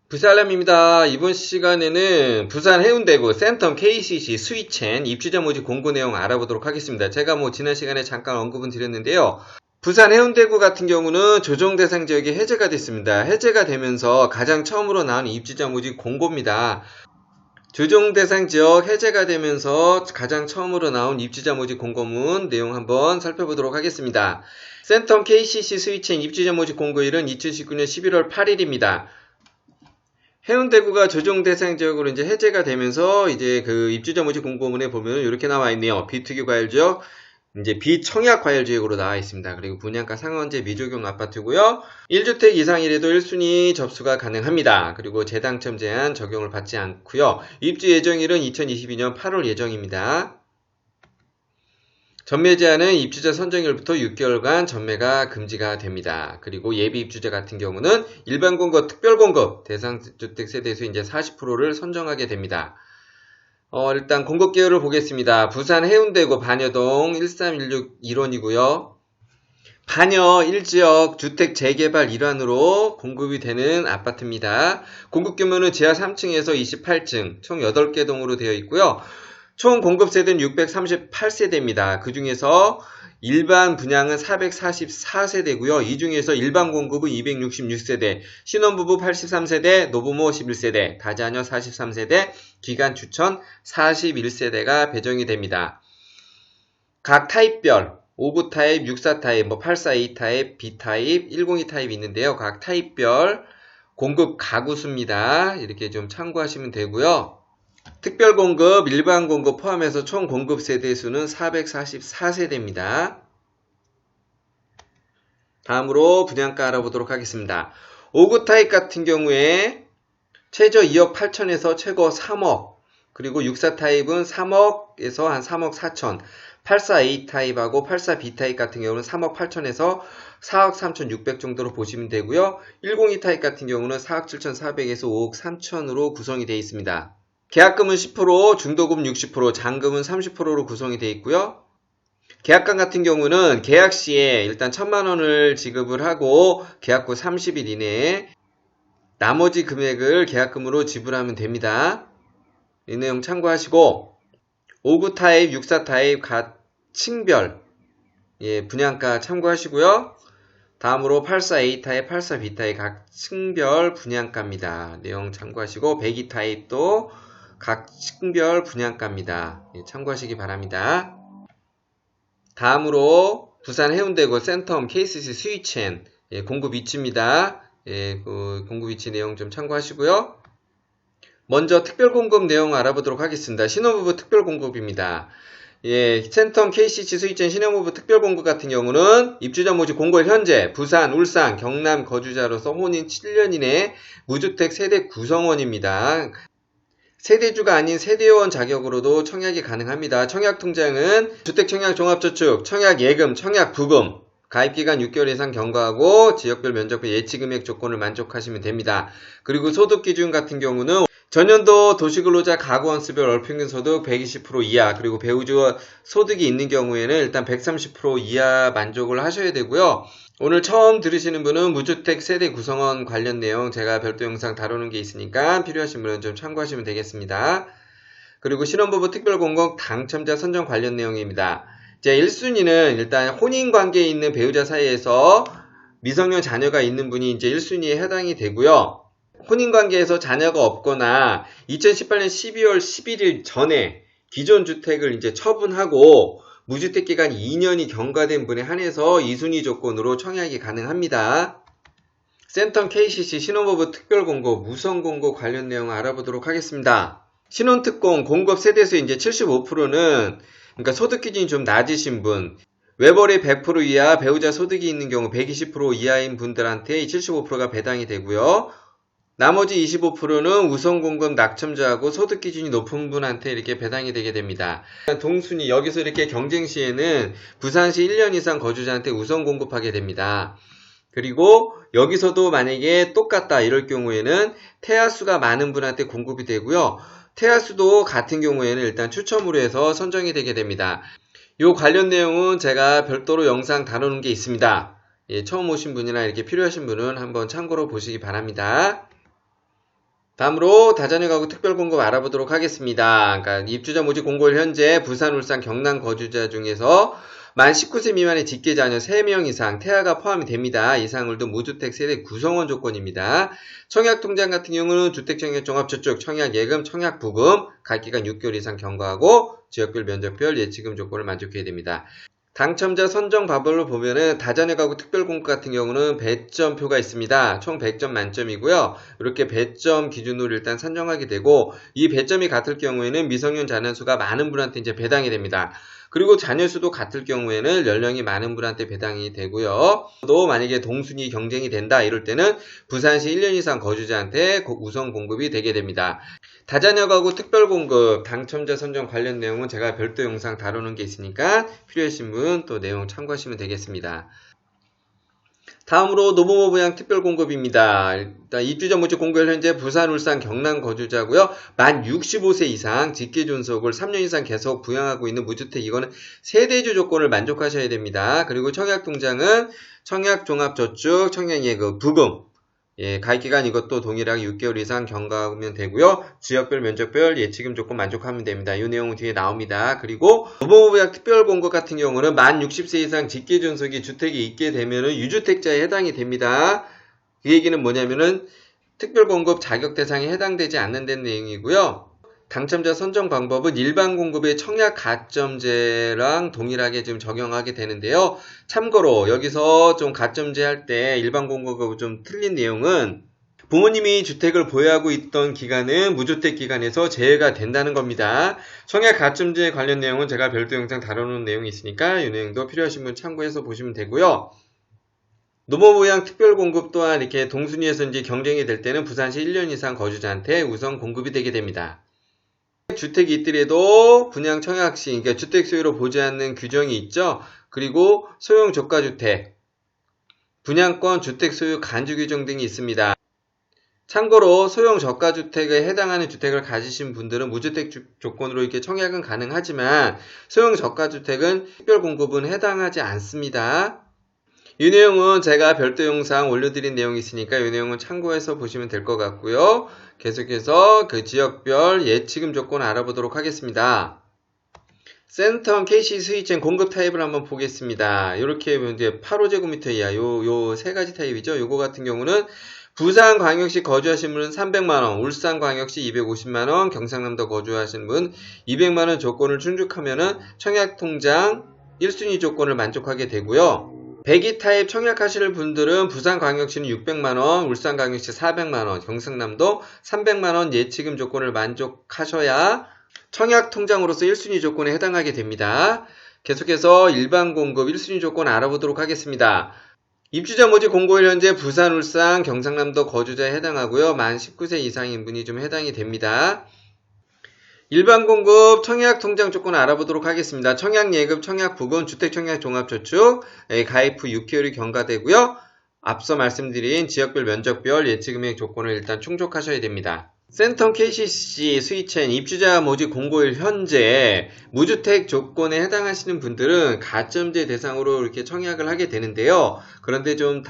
부살람입니다. 이번 시간에는 부산 해운대구 센텀 KCC 스위첸 입주자 모집 공고 내용 알아보도록 하겠습니다. 제가 지난 시간에 잠깐 언급은 드렸는데요. 부산 해운대구 같은 경우는 조정 대상 지역이 해제가 됐습니다. 해제가 되면서 가장 처음으로 나온 입주자 모집 공고입니다. 조정 대상 지역 해제가 되면서 가장 처음으로 나온 입주자 모집 공고문 내용 한번 살펴보도록 하겠습니다. 센텀 KCC 스위첸 입주자 모집 공고일은 2019년 11월 8일입니다. 해운대구가 조정 대상 지역으로 이제 해제가 되면서 이제 그 입주자 모집 공고문에 보면 이렇게 나와 있네요. 비투기 과열 지역, 이제 비청약 과열 지역으로 나와 있습니다. 그리고 분양가 상한제 미적용 아파트고요. 1주택 이상이라도 1순위 접수가 가능합니다. 그리고 재당첨 제한 적용을 받지 않고요. 입주 예정일은 2022년 8월 예정입니다. 전매 제한은 입주자 선정일부터 6개월간 전매가 금지가 됩니다. 그리고 예비 입주자 같은 경우는 일반 공급, 특별 공급 대상 주택 세대수 이제 40%를 선정하게 됩니다. 일단 공급 개요를 보겠습니다. 부산 해운대구 반여동 1316 1원이고요. 반여 1지역 주택 재개발 일환으로 공급이 되는 아파트입니다. 공급 규모는 지하 3층에서 28층, 총 8개 동으로 되어 있고요. 총 공급 세대는 638세대입니다. 그 중에서 일반 분양은 444세대고요. 이 중에서 일반 공급은 266세대, 신혼부부 83세대, 노부모 11세대, 다자녀 43세대, 기간 추천 41세대가 배정이 됩니다. 각 타입별 5구 타입, 64 타입, 842 타입, B타입, 102 타입이 있는데요. 각 타입별 공급 가구수입니다. 이렇게 좀 참고하시면 되고요. 특별 공급, 일반 공급 포함해서 총 공급 세대수는 444세대입니다. 다음으로 분양가 알아보도록 하겠습니다. 5구 타입 같은 경우에 최저 2억 8천에서 최고 3억, 그리고 64 타입은 3억에서 한 3억 4천, 84A 타입하고 84B 타입 같은 경우는 3억 8천에서 4억 3천 6백 정도로 보시면 되고요. 102 타입 같은 경우는 4억 7천 4백에서 5억 3천으로 구성이 되어 있습니다. 계약금은 10%, 중도금 60%, 잔금은 30%로 구성이 되어 있고요. 계약금 같은 경우는 계약 시에 일단 1,000만원을 지급을 하고 계약 후 30일 이내에 나머지 금액을 계약금으로 지불하면 됩니다. 이 내용 참고하시고 5구 타입, 64 타입 각 층별 분양가 참고하시고요. 다음으로 84A 타입, 84B 타입 각 층별 분양가입니다. 내용 참고하시고 102 타입도 각 층별 분양가입니다. 참고하시기 바랍니다. 다음으로 부산 해운대구 센텀 KCC 스위첸 공급 위치입니다. 공급 위치 내용 좀 참고하시고요. 먼저 특별 공급 내용 알아보도록 하겠습니다. 신혼부부 특별 공급입니다. 센텀 KCC 스위첸 신혼부부 특별 공급 같은 경우는 입주자 모집 공고일 현재 부산, 울산, 경남 거주자로서 혼인 7년 이내 무주택 세대 구성원입니다. 세대주가 아닌 세대원 자격으로도 청약이 가능합니다. 청약 통장은 주택청약 종합저축, 청약 예금, 청약 부금, 가입기간 6개월 이상 경과하고 지역별 면적별 예치금액 조건을 만족하시면 됩니다. 그리고 소득기준 같은 경우는 전년도 도시근로자 가구원수별 월평균 소득 120% 이하, 그리고 배우자 소득이 있는 경우에는 일단 130% 이하 만족을 하셔야 되고요. 오늘 처음 들으시는 분은 무주택 세대 구성원 관련 내용 제가 별도 영상 다루는 게 있으니까 필요하신 분은 좀 참고하시면 되겠습니다. 그리고 신혼부부 특별공급 당첨자 선정 관련 내용입니다. 제 1순위는 일단 혼인관계에 있는 배우자 사이에서 미성년 자녀가 있는 분이 이제 1순위에 해당이 되고요. 혼인관계에서 자녀가 없거나 2018년 12월 11일 전에 기존 주택을 이제 처분하고 무주택 기간 2년이 경과된 분에 한해서 2순위 조건으로 청약이 가능합니다. 센텀 KCC 신혼부부 특별공급 무선공급 관련 내용 알아보도록 하겠습니다. 신혼특공 공급 세대수 이제 75%는 그러니까 소득 기준이 좀 낮으신 분, 외벌이 100% 이하 배우자 소득이 있는 경우 120% 이하인 분들한테 75%가 배당이 되고요. 나머지 25%는 우선공급 낙첨자하고 소득 기준이 높은 분한테 이렇게 배당이 되게 됩니다. 동순위 여기서 이렇게 경쟁 시에는 부산시 1년 이상 거주자한테 우선 공급하게 됩니다. 그리고 여기서도 만약에 똑같다 이럴 경우에는 태아수가 많은 분한테 공급이 되고요. 태아수도 같은 경우에는 일단 추첨으로 해서 선정이 되게 됩니다. 이 관련 내용은 제가 별도로 영상 다루는 게 있습니다. 처음 오신 분이나 이렇게 필요하신 분은 한번 참고로 보시기 바랍니다. 다음으로 다자녀 가구 특별공급 알아보도록 하겠습니다. 그러니까 입주자 모집 공고일 현재 부산, 울산, 경남 거주자 중에서 만 19세 미만의 직계자녀 3명 이상 태아가 포함이 됩니다. 이상을 둔 무주택 세대 구성원 조건입니다. 청약통장 같은 경우는 주택청약종합저축, 청약예금, 청약부금, 가입기간 6개월 이상 경과하고 지역별 면적별 예치금 조건을 만족해야 됩니다. 당첨자 선정 방법을 보면은 다자녀 가구 특별공급 같은 경우는 배점표가 있습니다. 총 100점 만점이고요. 이렇게 배점 기준으로 일단 산정하게 되고 이 배점이 같을 경우에는 미성년 자녀 수가 많은 분한테 이제 배당이 됩니다. 그리고 자녀 수도 같을 경우에는 연령이 많은 분한테 배당이 되고요. 또 만약에 동순위 경쟁이 된다 이럴 때는 부산시 1년 이상 거주자한테 우선 공급이 되게 됩니다. 다자녀 가구 특별공급 당첨자 선정 관련 내용은 제가 별도 영상 다루는 게 있으니까 필요하신 분 또 내용 참고하시면 되겠습니다. 다음으로 노부모 부양 특별공급입니다. 일단 입주자 모집 공고일 현재 부산, 울산, 경남 거주자고요. 만 65세 이상 직계존속을 3년 이상 계속 부양하고 있는 무주택 이거는 세대주 조건을 만족하셔야 됩니다. 그리고 청약통장은 청약종합저축, 청약예금, 부금 가입기간 이것도 동일하게 6개월 이상 경과하면 되고요. 지역별, 면적별 예치금 조건 만족하면 됩니다. 이 내용은 뒤에 나옵니다. 그리고 노부모 부양 특별공급 같은 경우는 만 60세 이상 직계존속이 주택이 있게 되면은 유주택자에 해당이 됩니다. 그 얘기는 뭐냐면은 특별공급 자격 대상에 해당되지 않는다는 내용이고요. 당첨자 선정 방법은 일반 공급의 청약 가점제랑 동일하게 지금 적용하게 되는데요. 참고로 여기서 좀 가점제 할 때 일반 공급하고 좀 틀린 내용은 부모님이 주택을 보유하고 있던 기간은 무주택 기간에서 제외가 된다는 겁니다. 청약 가점제 관련 내용은 제가 별도 영상 다루는 내용이 있으니까 이 내용도 필요하신 분 참고해서 보시면 되고요. 노부모 부양 특별공급 또한 이렇게 동순위에서 이제 경쟁이 될 때는 부산시 1년 이상 거주자한테 우선 공급이 되게 됩니다. 주택이 있더라도 분양 청약 시, 그러니까 주택 소유로 보지 않는 규정이 있죠. 그리고 소형 저가주택, 분양권, 주택 소유 간주 규정 등이 있습니다. 참고로 소형 저가주택에 해당하는 주택을 가지신 분들은 무주택 조건으로 이렇게 청약은 가능하지만 소형 저가주택은 특별 공급은 해당하지 않습니다. 이 내용은 제가 별도 영상 올려드린 내용이 있으니까 이 내용은 참고해서 보시면 될 것 같고요. 계속해서 그 지역별 예치금 조건 알아보도록 하겠습니다. 센텀, KC, 스위첸 공급 타입을 한번 보겠습니다. 이렇게 이제 8호제곱미터 이하 요 세 가지 타입이죠. 요거 같은 경우는 부산광역시 거주하신 분은 300만원, 울산광역시 250만원, 경상남도 거주하신 분 200만원 조건을 충족하면은 청약통장 1순위 조건을 만족하게 되고요. 배기 타입 청약하실 분들은 부산광역시는 600만원, 울산광역시 400만원, 경상남도 300만원 예치금 조건을 만족하셔야 청약통장으로서 1순위 조건에 해당하게 됩니다. 계속해서 일반 공급 1순위 조건 알아보도록 하겠습니다. 입주자 모집 공고일 현재 부산, 울산, 경상남도 거주자에 해당하고요. 만 19세 이상인 분이 좀 해당이 됩니다. 일반 공급 청약 통장 조건 알아보도록 하겠습니다. 청약 예금, 청약 부금, 주택 청약 종합저축 가입 후 6개월이 경과되고요. 앞서 말씀드린 지역별 면적별 예치금액 조건을 일단 충족하셔야 됩니다. 센텀 KCC 스위첸 입주자 모집 공고일 현재 무주택 조건에 해당하시는 분들은 가점제 대상으로 이렇게 청약을 하게 되는데요. 그런데 좀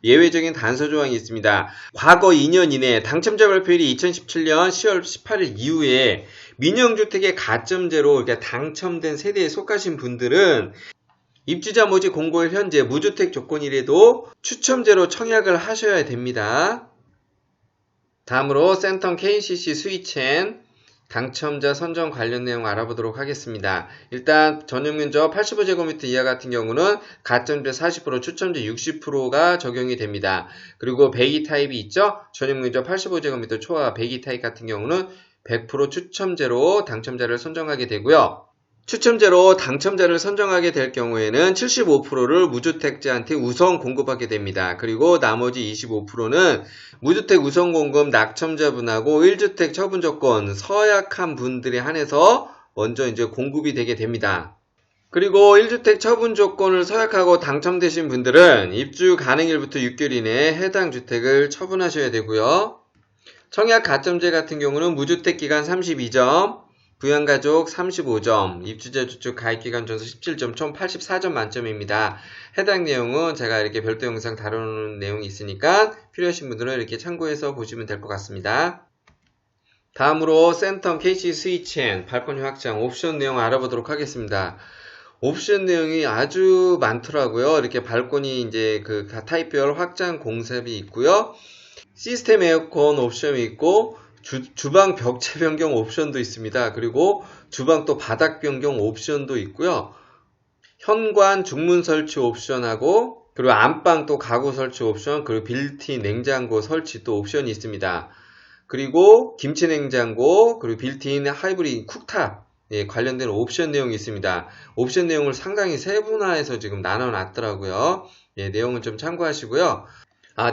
예외적인 단서 조항이 있습니다. 과거 2년 이내 당첨자 발표일이 2017년 10월 18일 이후에 민영주택의 가점제로 이렇게 당첨된 세대에 속하신 분들은 입주자 모집 공고일 현재 무주택 조건이라도 추첨제로 청약을 하셔야 됩니다. 다음으로 센텀 KCC 스위첸 당첨자 선정 관련 내용 알아보도록 하겠습니다. 일단 전용면적 85제곱미터 이하 같은 경우는 가점제 40%, 추첨제 60%가 적용이 됩니다. 그리고 배기 타입이 있죠. 전용면적 85제곱미터 초과 배기 타입 같은 경우는 100% 추첨제로 당첨자를 선정하게 되고요. 추첨제로 당첨자를 선정하게 될 경우에는 75%를 무주택자한테 우선 공급하게 됩니다. 그리고 나머지 25%는 무주택 우선 공급 낙첨자분하고 1주택 처분 조건 서약한 분들에 한해서 먼저 이제 공급이 되게 됩니다. 그리고 1주택 처분 조건을 서약하고 당첨되신 분들은 입주 가능일부터 6개월 이내에 해당 주택을 처분하셔야 되고요. 청약 가점제 같은 경우는 무주택 기간 32점, 부양가족 35점, 입주자 주축 가입기간 전수 17점, 총 84점 만점입니다. 해당 내용은 제가 이렇게 별도 영상 다루는 내용이 있으니까 필요하신 분들은 이렇게 참고해서 보시면 될 것 같습니다. 다음으로 센텀 KC 스위첸 발코니 확장 옵션 내용 알아보도록 하겠습니다. 옵션 내용이 아주 많더라고요. 이렇게 발코니 이제 그 타입별 확장 공셉이 있고요. 시스템 에어컨 옵션이 있고 주방 벽체 변경 옵션도 있습니다. 그리고 주방 또 바닥 변경 옵션도 있고요. 현관 중문 설치 옵션하고 그리고 안방 또 가구 설치 옵션 그리고 빌트인 냉장고 설치 또 옵션이 있습니다. 그리고 김치 냉장고 그리고 빌트인 하이브리드 쿡탑 관련된 옵션 내용이 있습니다. 옵션 내용을 상당히 세분화해서 지금 나눠 놨더라고요. 내용은 좀 참고하시고요.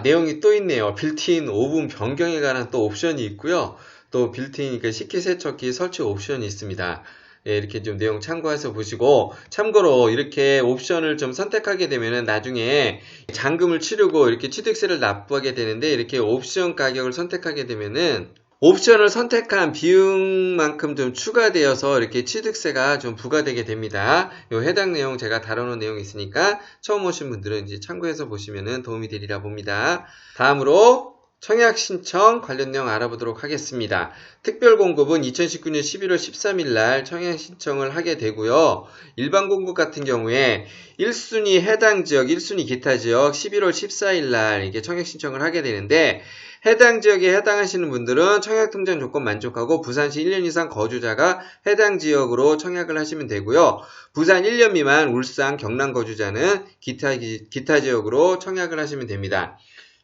내용이 또 있네요. 빌트인 오븐 변경에 관한 또 옵션이 있고요. 또 빌트인 식기세척기 설치 옵션이 있습니다. 이렇게 좀 내용 참고해서 보시고, 참고로 이렇게 옵션을 좀 선택하게 되면은 나중에 잔금을 치르고 이렇게 취득세를 납부하게 되는데, 이렇게 옵션 가격을 선택하게 되면은 옵션을 선택한 비용만큼 좀 추가되어서 이렇게 취득세가 좀 부과되게 됩니다. 요 해당 내용 제가 다뤄놓은 내용이 있으니까 처음 오신 분들은 이제 참고해서 보시면 도움이 되리라 봅니다. 다음으로 청약 신청 관련 내용 알아보도록 하겠습니다. 특별 공급은 2019년 11월 13일 날 청약 신청을 하게 되고요. 일반 공급 같은 경우에 1순위 해당 지역, 1순위 기타 지역 11월 14일 날 이게 청약 신청을 하게 되는데, 해당 지역에 해당하시는 분들은 청약통장 조건 만족하고 부산시 1년 이상 거주자가 해당 지역으로 청약을 하시면 되고요. 부산 1년 미만, 울산, 경남 거주자는 기타 지역으로 청약을 하시면 됩니다.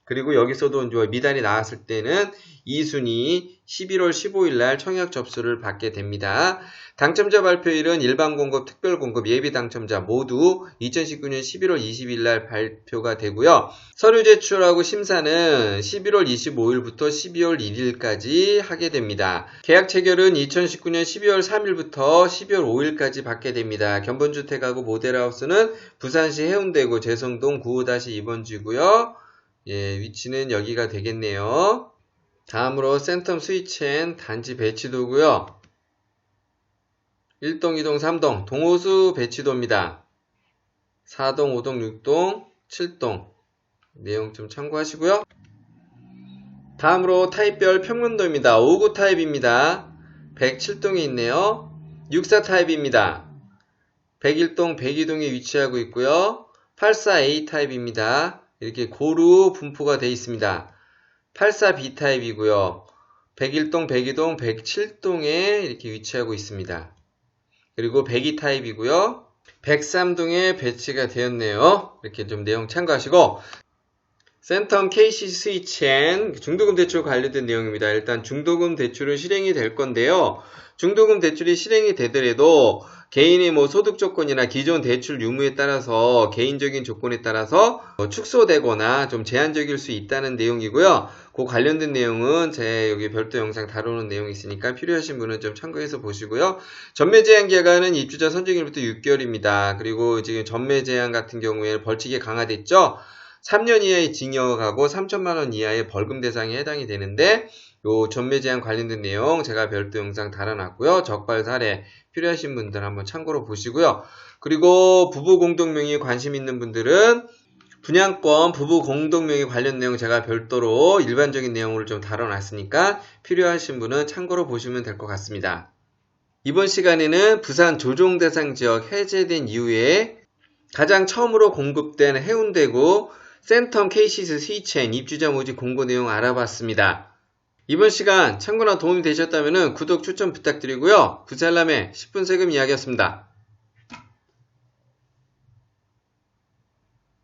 그리고 여기서도 이제 미달이 나왔을 때는 2순위 11월 15일 날 청약 접수를 받게 됩니다. 당첨자 발표일은 일반 공급, 특별 공급, 예비 당첨자 모두 2019년 11월 20일 날 발표가 되고요. 서류 제출하고 심사는 11월 25일부터 12월 1일까지 하게 됩니다. 계약 체결은 2019년 12월 3일부터 12월 5일까지 받게 됩니다. 견본주택하고 모델하우스는 부산시 해운대구 재성동 9-2번지고요. 위치는 여기가 되겠네요. 다음으로 센텀 스위첸 단지 배치도고요. 1동, 2동, 3동 동호수 배치도입니다. 4동, 5동, 6동, 7동 내용 좀 참고하시고요. 다음으로 타입별 평면도입니다. 59 타입입니다. 107동에 있네요. 64 타입입니다. 101동, 102동에 위치하고 있고요. 84A 타입입니다. 이렇게 고루 분포가 되어 있습니다. 84B 타입이고요. 101동, 102동, 107동에 이렇게 위치하고 있습니다. 그리고 102 타입이고요. 103동에 배치가 되었네요. 이렇게 좀 내용 참고하시고, 센텀 KC 스위첸 중도금 대출 관련된 내용입니다. 일단 중도금 대출은 실행이 될 건데요. 중도금 대출이 실행이 되더라도 개인의 소득 조건이나 기존 대출 유무에 따라서 개인적인 조건에 따라서 축소되거나 좀 제한적일 수 있다는 내용이고요. 그 관련된 내용은 제 여기 별도 영상 다루는 내용이 있으니까 필요하신 분은 좀 참고해서 보시고요. 전매 제한 기간은 입주자 선정일부터 6개월입니다. 그리고 지금 전매 제한 같은 경우에 벌칙이 강화됐죠. 3년 이하의 징역하고 3천만원 이하의 벌금 대상에 해당이 되는데, 요 전매 제한 관련된 내용 제가 별도 영상 달아놨고요. 적발 사례 필요하신 분들 한번 참고로 보시고요. 그리고 부부 공동명의 관심 있는 분들은 분양권 부부 공동명의 관련 내용 제가 별도로 일반적인 내용을 좀 다뤄놨으니까 필요하신 분은 참고로 보시면 될 것 같습니다. 이번 시간에는 부산 조정 대상 지역 해제된 이후에 가장 처음으로 공급된 해운대구 센텀 KC 스위첸 입주자 모집 공고 내용 알아봤습니다. 이번 시간 참고나 도움이 되셨다면 구독 추천 부탁드리고요. 부살람의 10분 세금 이야기였습니다.